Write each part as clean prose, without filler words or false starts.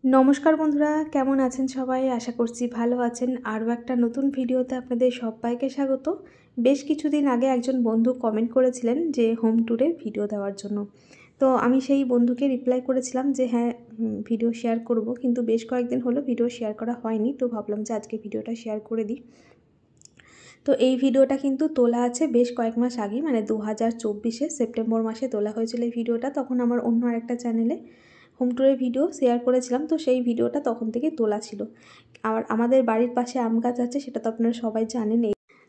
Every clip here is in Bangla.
নমস্কার বন্ধুরা, কেমন আছেন সবাই? আশা করছি ভালো আছেন। আরও একটা নতুন ভিডিওতে আপনাদের সবাইকে স্বাগত। বেশ কিছুদিন আগে একজন বন্ধু কমেন্ট করেছিলেন যে হোম ট্যুরের ভিডিও দেওয়ার জন্য। তো আমি সেই বন্ধুকে রিপ্লাই করেছিলাম যে হ্যাঁ, ভিডিও শেয়ার করব, কিন্তু বেশ কয়েকদিন হলো ভিডিও শেয়ার করা হয়নি। তো ভাবলাম যে আজকে ভিডিওটা শেয়ার করে দিই। তো এই ভিডিওটা কিন্তু তোলা আছে বেশ কয়েক মাস আগে, মানে 2024 সেপ্টেম্বর মাসে তোলা হয়েছিল এই ভিডিওটা। তখন আমার অন্য আরেকটা চ্যানেলে হোম ট্যুরের ভিডিও শেয়ার করেছিলাম, তো সেই ভিডিওটা তখন থেকে তোলা ছিল। আর আমাদের বাড়ির পাশে আম গাছ আছে, সেটা তো আপনারা সবাই জানেন।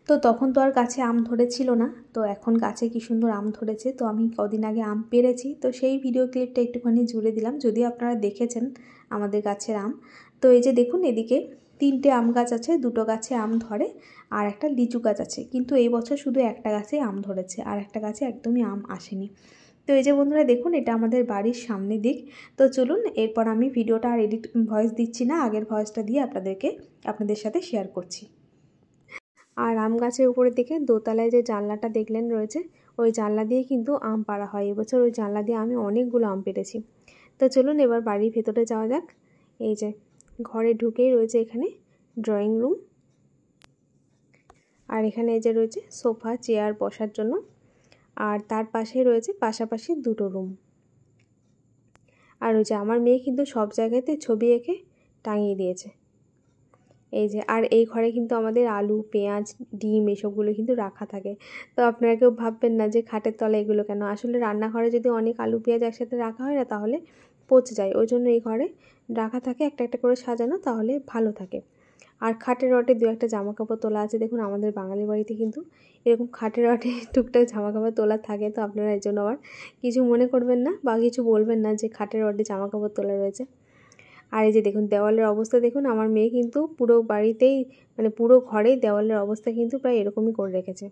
তো তখন তো আর গাছে আম ধরেছিল না, তো এখন গাছে কি সুন্দর আম ধরেছে। তো আমি কদিন আগে আম পেড়েছি, তো সেই ভিডিও ক্লিপটা একটুখানি জুড়ে দিলাম, যদিও আপনারা দেখেছেন আমাদের গাছের আম। তো এই যে দেখুন, এদিকে 3টে আম গাছ আছে, 2টো গাছে আম ধরে, আর একটা লিচু গাছ আছে। কিন্তু এই বছর শুধু একটা গাছে আম ধরেছে, আর একটা গাছে একদমই আম আসেনি। তো এই যে বন্ধুরা দেখুন, এটা আমাদের বাড়ির সামনে দিক। তো চলুন, এরপর আমি ভিডিওটা আর ভয়েস দিচ্ছি না, আগের ভয়েসটা দিয়ে আপনাদের সাথে শেয়ার করছি। আর আম গাছের উপরের দিকে দোতলায় যে জানলাটা দেখলেন রয়েছে, ওই জানলা দিয়ে কিন্তু আম পাড়া হয়। এবছর ওই জানলা দিয়ে আমি অনেকগুলো আম পেড়েছি। তো চলুন এবার বাড়ির ভেতরে যাওয়া যাক। এই যে ঘরে ঢুকেই রয়েছে এখানে ড্রয়িং রুম, আর এখানে এই যে রয়েছে সোফা চেয়ার বসার জন্য, আর তার পাশেই রয়েছে পাশাপাশি 2টো রুম। আর ওই যে আমার মেয়ে কিন্তু সব জায়গাতে ছবি এঁকে টাঙিয়ে দিয়েছে। এই যে, আর এই ঘরে কিন্তু আমাদের আলু, পেঁয়াজ, ডিম এসবগুলো কিন্তু রাখা থাকে। তো আপনারা কেউ ভাববেন না যে খাটের তলায় এগুলো কেন। আসলে রান্নাঘরে যদি অনেক আলু পেঁয়াজ একসাথে রাখা হয় না, তাহলে পচে যায়। ওই জন্য এই ঘরে রাখা থাকে একটা একটা করে সাজানো, তাহলে ভালো থাকে। আর খাটের রডে 2-1টা জামাকাপড় তোলা আছে। দেখুন আমাদের বাঙালি বাড়িতে কিন্তু এরকম খাটের রডে টুকটাক জামাকাপড় তোলা থাকে। তো আপনারা এর জন্য আবার কিছু মনে করবেন না বা কিছু বলবেন না যে খাটের রডে জামাকাপড় তোলা রয়েছে। আর এই যে দেখুন দেওয়ালের অবস্থা দেখুন, আমার মেয়ে কিন্তু পুরো বাড়িতেই, মানে পুরো ঘরেই দেওয়ালের অবস্থা কিন্তু প্রায় এরকমই করে রেখেছে।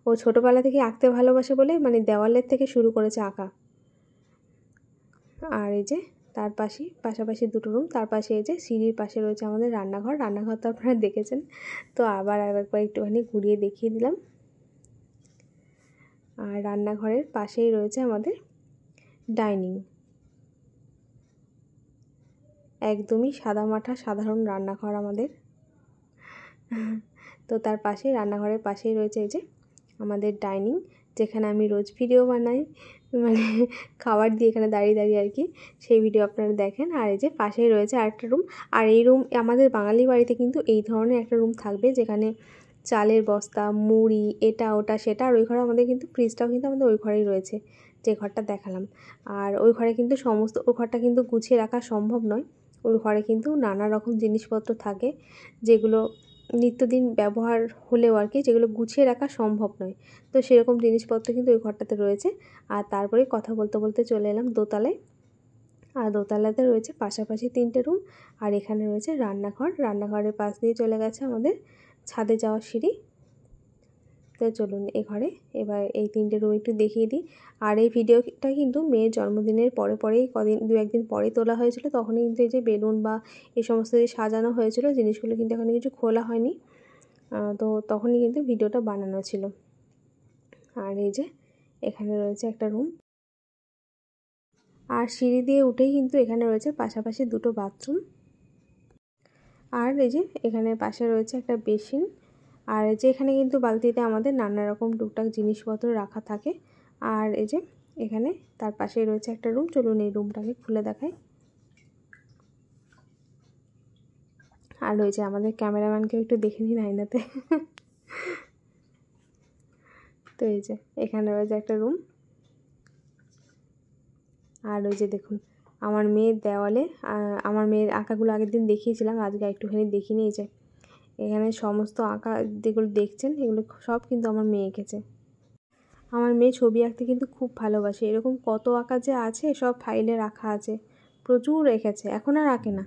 ও ছোটোবেলা থেকে আঁকতে ভালোবাসে বলে মানে দেওয়ালের থেকে শুরু করেছে আঁকা। আর এই যে তার পাশাপাশি 2টো রুম, তার পাশে এই যে সিঁড়ির পাশে রয়েছে আমাদের রান্নাঘর। রান্নাঘর তো আপনারা দেখেছেন, তো আবার একবার একটুখানি ঘুরিয়ে দেখিয়ে দিলাম। আর রান্নাঘরের পাশেই রয়েছে আমাদের ডাইনিং। একদমই সাদামাটা সাধারণ রান্নাঘর আমাদের। তো তার পাশে রান্নাঘরের পাশেই রয়েছে এই যে আমাদের ডাইনিং, যেখানে আমি রোজ ভিডিও বানাই, মানে খাবার দিয়ে এখানে দাঁড়িয়ে দাঁড়িয়ে আর কি, সেই ভিডিও আপনারা দেখেন। আর এই যে পাশেই রয়েছে আরেকটা রুম। আর এই রুম আমাদের বাঙালি বাড়িতে কিন্তু এই ধরনের একটা রুম থাকবে, যেখানে চালের বস্তা, মুড়ি, এটা ওটা সেটা। আর ওই ঘরে আমাদের কিন্তু ফ্রিজটাও কিন্তু আমাদের ওই ঘরেই রয়েছে, যে ঘরটা দেখালাম। আর ওই ঘরে কিন্তু ওই ঘরটা কিন্তু গুছিয়ে রাখা সম্ভব নয়। ওই ঘরে কিন্তু নানা রকম জিনিসপত্র থাকে, যেগুলো নিত্যদিন ব্যবহার হলেও আর কি, যেগুলো গুছিয়ে রাখা সম্ভব নয়। তো সেরকম জিনিসপত্র কিন্তু ওই ঘরটাতে রয়েছে। আর তারপরে কথা বলতে বলতে চলে এলাম দোতলায়। আর দোতলাতে রয়েছে পাশাপাশি 3টে রুম, আর এখানে রয়েছে রান্নাঘর। রান্নাঘরের পাশ দিয়ে চলে গেছে আমাদের ছাদে যাওয়ার সিঁড়ি। তো চলুন এ ঘরে এবার এই 3টে রুম একটু দেখিয়ে দিই। আর এই ভিডিওটা কিন্তু মেয়ের জন্মদিনের পরেই 2-1 দিন পরে তোলা হয়েছিল। তখনই কিন্তু এই যে বেলুন বা এই সমস্ত যে সাজানো হয়েছিল জিনিসগুলো কিন্তু এখনো কিছু খোলা হয়নি, তো তখনই কিন্তু ভিডিওটা বানানো ছিল। আর এই যে এখানে রয়েছে একটা রুম, আর সিঁড়ি দিয়ে উঠেই কিন্তু এখানে রয়েছে পাশাপাশি 2টো বাথরুম। আর এই যে এখানে পাশে রয়েছে একটা বেসিন। আর যে এখানে কিন্তু বালতিতে আমাদের নানা রকম টুকটাক জিনিসপত্র রাখা থাকে। আর এই যে এখানে তার পাশেই রয়েছে একটা রুম। চলুন এই রুমটাকে খুলে দেখাই। আর ওই যে আমাদের ক্যামেরাম্যানকেও একটু দেখে নিন আয়নাতে। তো এই যে এখানে রয়েছে একটা রুম। আর ওই যে দেখুন আমার মেয়ের দেওয়ালে, আমার মেয়ের আঁকাগুলো আগের দিন দেখিয়েছিলাম, আজকে একটুখানি দেখিয়ে নিয়ে যায়। এখানে সমস্ত আঁকা যেগুলো দেখছেন এগুলো সব কিন্তু আমার মেয়ে এঁকেছে। আমার মেয়ে ছবি আঁকতে কিন্তু খুব ভালোবাসে। এরকম কত আঁকা যে আছে সব ফাইলে রাখা আছে, প্রচুর রেখেছে। এখন আর আঁকে না,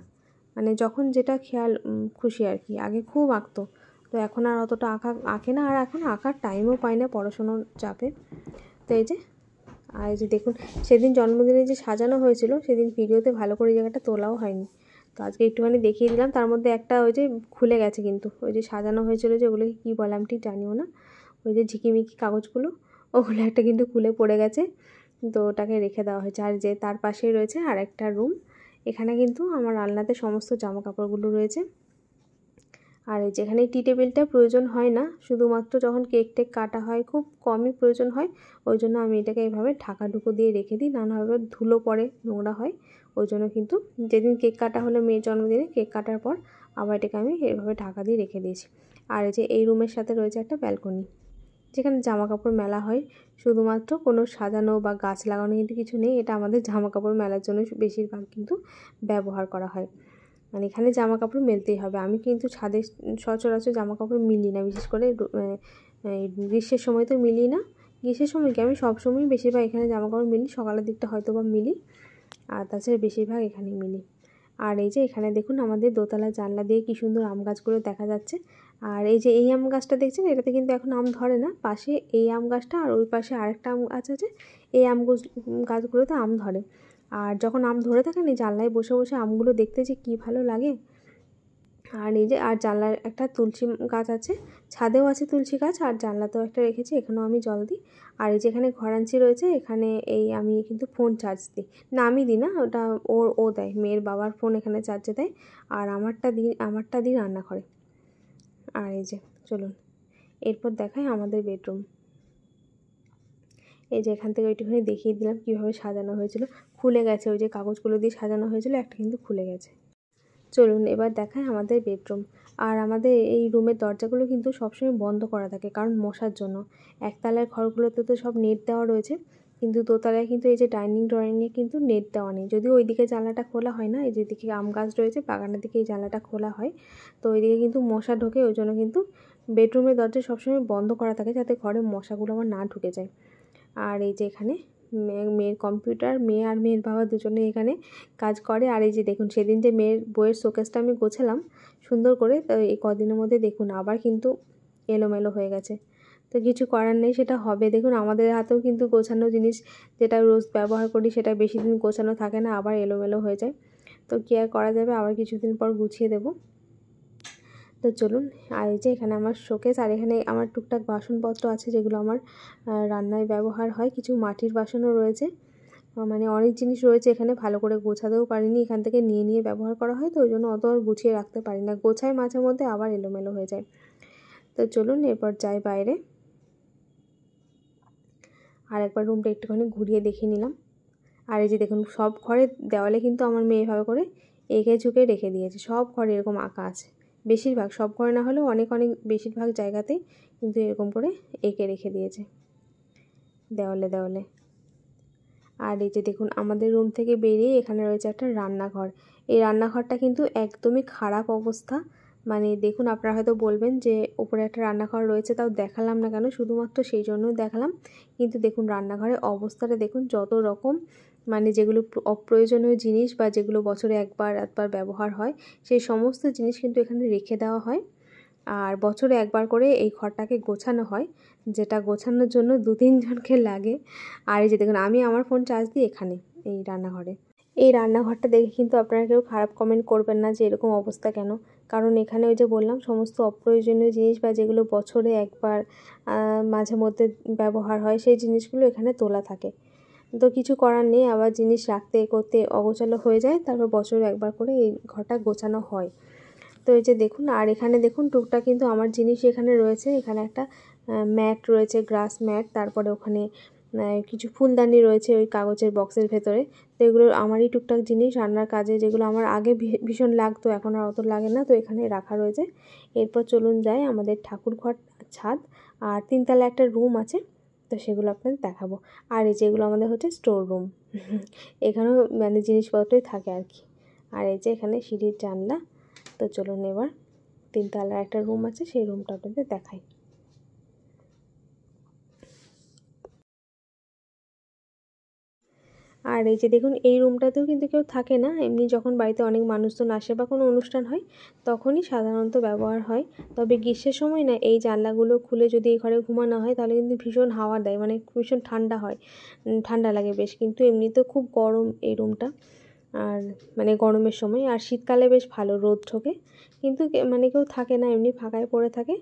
মানে যখন যেটা খেয়াল খুশি আর কি। আগে খুব আঁকতো, তো এখন আর অতটা আঁকে না, আর এখন আঁকার টাইমও পায় না পড়াশোনার চাপে। তো এই যে, আর এই যে দেখুন সেদিন জন্মদিনে যে সাজানো হয়েছিল, সেদিন ভিডিওতে ভালো করে জায়গাটা তোলাও হয়নি, তো আজকে একটুখানি দেখিয়ে দিলাম। তার মধ্যে একটা ওই যে খুলে গেছে, কিন্তু ওই যে সাজানো হয়েছিল যে ওগুলোকে কী বলে আমি ঠিক জানিও না, ওই যে ঝিকিমিকি কাগজগুলো, ওগুলো একটা কিন্তু খুলে পড়ে গেছে, তো ওটাকে রেখে দেওয়া হয়েছে। আর যে তার পাশেই রয়েছে আর একটা রুম। এখানে কিন্তু আমার আলনাতে সমস্ত জামা কাপড়গুলো রয়েছে। আর এই যেখানে টি টেবিলটা প্রয়োজন হয় না, শুধুমাত্র যখন কেক টেক কাটা হয় খুব কমই প্রয়োজন হয়, ওই জন্য আমি এটাকে এইভাবে ঢাকাঢুকো দিয়ে রেখে দিই, নানাভাবে ধুলো পড়ে, নোংরা হয়। ওই জন্য কিন্তু যেদিন কেক কাটা হলো মেয়ের জন্মদিনে, কেক কাটার পর আবার এটাকে আমি এইভাবে ঢাকা দিয়ে রেখে দিয়েছি। আর এই যে এই রুমের সাথে রয়েছে একটা ব্যালকনি, যেখানে জামা কাপড় মেলা হয়। শুধুমাত্র কোনো সাজানো বা গাছ লাগানো কিন্তু কিছু নেই, এটা আমাদের জামা কাপড় মেলার জন্য বেশিরভাগ কিন্তু ব্যবহার করা হয়। মানে এখানে জামা কাপড় মেলতেই হবে। আমি কিন্তু ছাদে সচরাচর জামা কাপড় মিলি না, বিশেষ করে গ্রীষ্মের সময় তো মিলি না। গ্রীষ্মের সময় কি, আমি সবসময় বেশিরভাগ এখানে জামা কাপড় মিলি, সকালের দিকটা হয়তো বা মিলি, আর তাছাড়া বেশিরভাগ এখানেই মিলি। আর এই যে এখানে দেখুন আমাদের দোতলা জানলা দিয়ে কি সুন্দর আম গাছগুলো দেখা যাচ্ছে। আর এই যে এই আম গাছটা দেখছেন, এটাতে কিন্তু এখন আম ধরে না। পাশে এই আম গাছটা আর ওই পাশে আরেকটা আম গাছ আছে, এই গাছগুলোতে আম ধরে। আর যখন আম ধরে থাকে না, জানলায় বসে বসে আমগুলো দেখতে যে কী ভালো লাগে। আর এই যে আর জানলার একটা তুলসী গাছ আছে, ছাদেও আছে তুলসী গাছ, আর জানলাতেও একটা রেখেছি, এখানেও আমি জল দিই। আর এই যেখানে ঘরাঞ্চি রয়েছে, এখানে এই আমি কিন্তু ফোন চার্জ দিই না, আমি দিই না, ওটা ও দেয়, মেয়ের বাবার ফোন এখানে চার্জে দেয়। আর আমারটা দিই রান্নাঘরে। আর এই যে চলুন এরপর দেখাই আমাদের বেডরুম। এই যে এখান থেকে ওইটুখানি দেখিয়ে দিলাম কীভাবে সাজানো হয়েছিল। খুলে গেছে, ওই যে কাগজগুলো দিয়ে সাজানো হয়েছিল, একটা কিন্তু খুলে গেছে। চলুন এবার দেখায় আমাদের বেডরুম। আর আমাদের এই রুমের দরজাগুলো কিন্তু সবসময় বন্ধ করা থাকে, কারণ মশার জন্য। একতলার ঘরগুলোতে তো সব নেট দেওয়া রয়েছে, কিন্তু দোতলায় কিন্তু এই যে ডাইনিং ড্রয়িংয়ে কিন্তু নেট দেওয়া নেই। যদিও ওইদিকে জানলাটা খোলা হয় না, এই যেদিকে আম গাছ রয়েছে বাগানের দিকে এই জানলাটা খোলা হয়, তো ওইদিকে কিন্তু মশা ঢোকে। ওই জন্য কিন্তু বেডরুমের দরজা সবসময় বন্ধ করা থাকে, যাতে ঘরে মশাগুলো আমার না ঢুকে যায়। আর এই যে এখানে মেয়ের কম্পিউটার, মেয়ে আর মেয়ের বাবা দুজনে এখানে কাজ করে। আর এই যে দেখুন সেদিন যে মেয়ের বইয়ের শোকেসটা আমি গোছালাম সুন্দর করে, তো এই কদিনের মধ্যে দেখুন আবার কিন্তু এলোমেলো হয়ে গেছে। তো কিছু করার নেই, সেটা হবে। দেখুন আমাদের হাতেও কিন্তু গোছানো জিনিস যেটা রোজ ব্যবহার করি, সেটা বেশি দিন গোছানো থাকে না, আবার এলোমেলো হয়ে যায়। তো কী আর করা যাবে, আবার কিছুদিন পর গুছিয়ে দেবো। তো চলুন, আর এই যে এখানে আমার শোকেস, আর এখানে আমার টুকটাক বাসনপত্র আছে যেগুলো আমার রান্নায় ব্যবহার হয়। কিছু মাটির বাসনও রয়েছে, মানে অনেক জিনিস রয়েছে এখানে, ভালো করে গোছাতেও পারিনি, এখান থেকে নিয়ে নিয়ে ব্যবহার করা হয়, তো ওই জন্য অত আর গুছিয়ে রাখতে পারি না, গোছায় মাঝে মধ্যে আবার এলোমেলো হয়ে যায়। তো চলুন এরপর যাই বাইরে, আর একবার রুমটা একটুখানি ঘুরিয়ে দেখিয়ে নিলাম। আর এই যে দেখুন সব ঘরের দেওয়ালে কিন্তু আমার মেয়ে এভাবে করে এঁকে ঝুঁকে রেখে দিয়েছে, সব ঘরে এরকম আঁকা আছে। বেশিরভাগ, সব ঘরে না হলেও অনেক বেশিরভাগ জায়গাতেই কিন্তু এরকম করে এঁকে রেখে দিয়েছে দেওয়ালে দেওয়ালে। আর এই যে দেখুন আমাদের রুম থেকে বেরিয়ে এখানে রয়েছে একটা রান্নাঘর। এই রান্নাঘরটা কিন্তু একদমই খারাপ অবস্থা। মানে দেখুন আপনারা হয়তো বলবেন যে উপরে একটা রান্নাঘর রয়েছে, তাও দেখালাম না কেন, শুধুমাত্র সেই জন্যই দেখালাম। কিন্তু দেখুন রান্নাঘরের অবস্থাটা দেখুন, যত রকম মানে যেগুলো অপ্রয়োজনীয় জিনিস বা যেগুলো বছরে একবার ব্যবহার হয়, সেই সমস্ত জিনিস কিন্তু এখানে রেখে দেওয়া হয়। আর বছরে একবার করে এই ঘরটাকে গোছানো হয়, যেটা গোছানোর জন্য 2-3 জনকে লাগে। আর এই যে দেখুন আমি আমার ফোন চার্জ দিই এখানে, এই রান্নাঘরে। এই রান্নাঘরটা দেখে কিন্তু আপনারা কেউ খারাপ কমেন্ট করবেন না যে এরকম অবস্থা কেন, কারণ এখানে ওই যে বললাম সমস্ত অপ্রয়োজনীয় জিনিস বা যেগুলো বছরে একবার মাঝে মধ্যে ব্যবহার হয়, সেই জিনিসগুলো এখানে তোলা থাকে। তো কিছু করার নেই, আবার জিনিস রাখতে করতে অগোছালো হয়ে যায়, তারপর বছরে একবার করে এই ঘরটা গোছানো হয়। তো এই যে দেখুন, আর এখানে দেখুন টুকটাক কিন্তু আমার জিনিস এখানে রয়েছে। এখানে একটা ম্যাট রয়েছে, গ্রাস ম্যাট, তারপরে ওখানে কিছু ফুলদানি রয়েছে ওই কাগজের বক্সের ভেতরে। তো এগুলো আমারই টুকটাক জিনিস রান্নার কাজে, যেগুলো আমার আগে ভীষণ লাগতো, এখন আর অত লাগে না, তো এখানে রাখা রয়েছে। এরপর চলুন যাই আমাদের ঠাকুরঘর, ছাদ আর 3 তলায় একটা রুম আছে, তো সেগুলো আপনাদের দেখাবো। আর এই যেগুলো আমাদের হচ্ছে স্টোর রুম, এখানেও মানে জিনিসপত্রই থাকে আর কি। আর এই যে এখানে সিঁড়ির জানলা। তো চলুন এবার 3 তলার একটা রুম আছে, সেই রুমটা আপনাদের দেখাই। আর এই যে দেখুন এই রুমটাতেও কিন্তু কেউ থাকে না, এমনি যখন বাড়িতে অনেক মানুষজন আসে বা কোনো অনুষ্ঠান হয় তখনই সাধারণত ব্যবহার হয়। তবে গ্রীষ্মের সময় না এই জানলাগুলো খুলে যদি এই ঘরে ঘুমানো হয় তাহলে কিন্তু ভীষণ হাওয়া দেয়, মানে ভীষণ ঠান্ডা হয়, ঠান্ডা লাগে বেশ। কিন্তু এমনিতেও খুব গরম এই রুমটা, আর মানে গরমের সময়। আর শীতকালে বেশ ভালো রোদ ঢোকে, কিন্তু মানে কেউ থাকে না, এমনি ফাঁকায় পড়ে থাকে।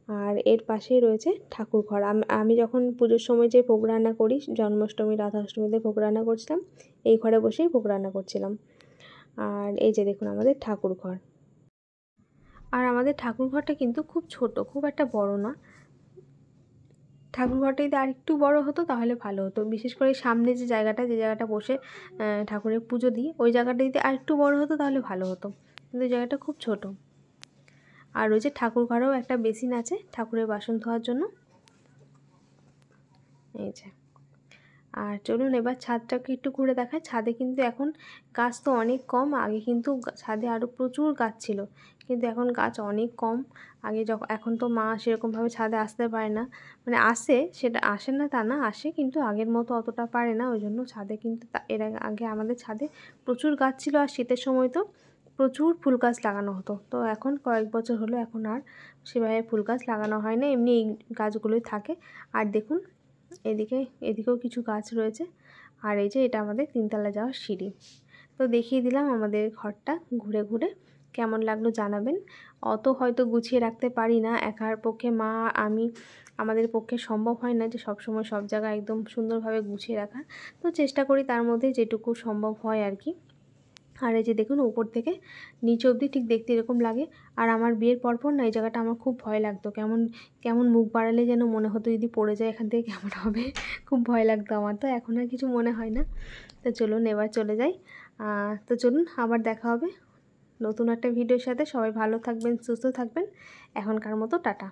আর এর পাশেই রয়েছে ঠাকুরঘর। আমি যখন পুজোর সময় যে ভোগ রান্না করি, জন্মাষ্টমী রাধাষ্টমীতে ভোগ রান্না করছিলাম, এই ঘরে বসেই ভোগ রান্না করছিলাম। আর এই যে দেখুন আমাদের ঠাকুর ঘর। আর আমাদের ঠাকুর ঘরটা কিন্তু খুব ছোট, খুব একটা বড় না। ঠাকুর ঘরটা যদি আর একটু বড় হতো তাহলে ভালো হতো। বিশেষ করে সামনে যে জায়গাটা বসে ঠাকুরের পুজো দিই, ওই জায়গাটা যদি আর একটু বড় হতো তাহলে ভালো হতো, কিন্তু জায়গাটা খুব ছোট। আর ওই যে ঠাকুর ঘরেও একটা বেসিন আছে ঠাকুরের বাসন ধোয়ার জন্য। এই যে, আর চলুন এবার ছাদটাকে একটু ঘুরে দেখায়। ছাদে কিন্তু এখন গাছ তো অনেক কম, আগে কিন্তু ছাদে আরও প্রচুর গাছ ছিল, কিন্তু এখন গাছ অনেক কম। আগে এখন তো মা সেরকমভাবে ছাদে আসতে পারে না, মানে আসে, সেটা আসে না তা না, আসে, কিন্তু আগের মতো অতটা পারে না। ওই জন্য ছাদে কিন্তু এর আগে আমাদের ছাদে প্রচুর গাছ ছিল, আর শীতের সময় তো প্রচুর ফুল গাছ লাগানো হতো। তো এখন কয়েক বছর হলো এখন আর সেভাবে ফুল গাছ লাগানো হয় না, এমনি এই গাছগুলোই থাকে। আর দেখুন এদিকেও কিছু গাছ রয়েছে। আর এই যে এটা আমাদের 3তলা যাওয়ার সিঁড়ি। তো দেখিয়ে দিলাম আমাদের ঘরটা ঘুরে ঘুরে, কেমন লাগলো জানাবেন। অত হয়তো গুছিয়ে রাখতে পারি না, একার পক্ষে মা আমি আমাদের পক্ষে সম্ভব হয় না যে সবসময় সব জায়গা একদম সুন্দরভাবে গুছিয়ে রাখা। তো চেষ্টা করি তার মধ্যে যেটুকু সম্ভব হয় আর কি। আর এই যে দেখুন উপর থেকে নিচ অবধি ঠিক দেখতে এরকম লাগে। আর আমার বিয়ের পরপর না এই জায়গাটা আমার খুব ভয় লাগতো, কেমন কেমন মুখ বাড়ালে যেন মনে হতো যদি পড়ে যায় এখান থেকে কেমন হবে, খুব ভয় লাগতো আমার। তো এখন আর কিছু মনে হয় না। তো চলুন এবার চলে যাই। তো চলুন আবার দেখা হবে নতুন একটা ভিডিওর সাথে। সবাই ভালো থাকবেন, সুস্থ থাকবেন। এখনকার মতো টাটা।